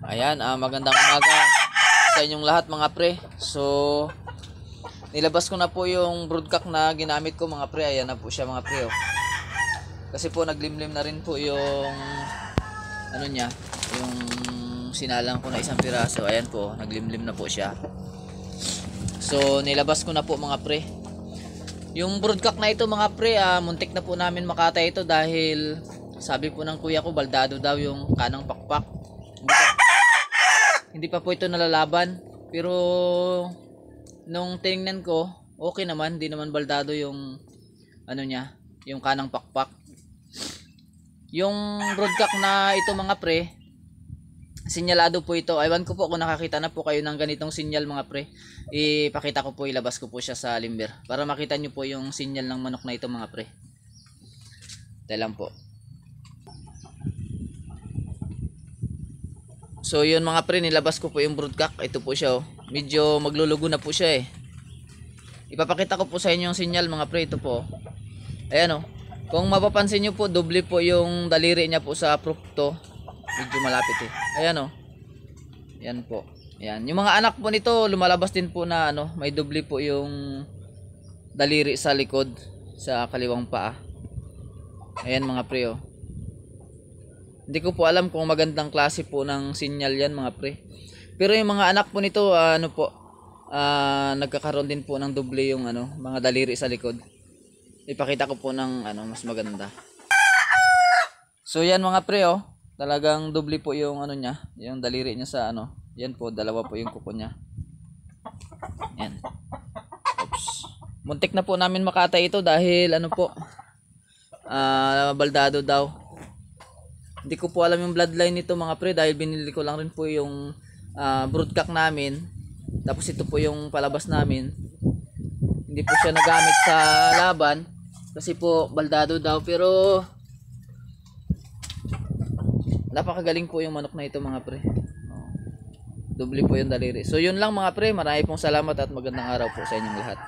Ayan, magandang umaga sa inyong lahat mga pre. So, nilabas ko na po yung broodcock na ginamit ko mga pre. Ayan na po siya mga pre. Oh. Kasi po naglimlim na rin po yung ano niya, yung sinalang ko na isang piraso. Ayan po, naglimlim na po siya. So, nilabas ko na po mga pre. Yung broodcock na ito mga pre, muntik na po namin makatay ito dahil sabi po ng kuya ko, baldado daw yung kanang pakpak. Hindi pa po ito nalalaban, pero nung tinignan ko, okay naman, hindi naman baldado yung ano niya, yung kanang pakpak. Yung broodcock na ito mga pre, sinyalado po ito. Aywan ko po kung nakakita na po kayo ng ganitong sinyal mga pre. Ipakita ko po, ilabas ko po siya sa limber para makita nyo po yung sinyal ng manok na ito mga pre. Ito lang po. So yun mga pre, nilabas ko po yung broodcock. Ito po siya oh. Medyo maglulugo na po siya eh. Ipapakita ko po sa inyo yung sinyal mga pre. Ito po. Ayan oh. Kung mapapansin nyo po, doble po yung daliri niya po sa fructo. Medyo malapit eh. Ayan oh. Ayan po. Ayan. Yung mga anak po nito, lumalabas din po na ano, may doble po yung daliri sa likod, sa kaliwang paa. Ayan mga pre oh. Hindi ko po alam kung magandang klase po ng sinyal yan mga pre. Pero yung mga anak po nito, ano po, nagkakaroon din po ng doble yung ano, mga daliri sa likod. Ipakita ko po ng ano, mas maganda. So yan mga pre oh, talagang doble po yung ano niya, yung daliri niya sa ano. Yan po, dalawa po yung kuko niya. Yan. Oops. Muntik na po namin makatay ito dahil ano po, baldado daw. Hindi ko po alam yung bloodline nito mga pre dahil binili ko lang rin po yung broodcock namin. Tapos ito po yung palabas namin. Hindi po siya nagamit sa laban kasi po baldado daw, pero napakagaling po yung manok na ito mga pre. Doble po yung daliri. So yun lang mga pre, marami pong salamat at magandang araw po sa inyong lahat.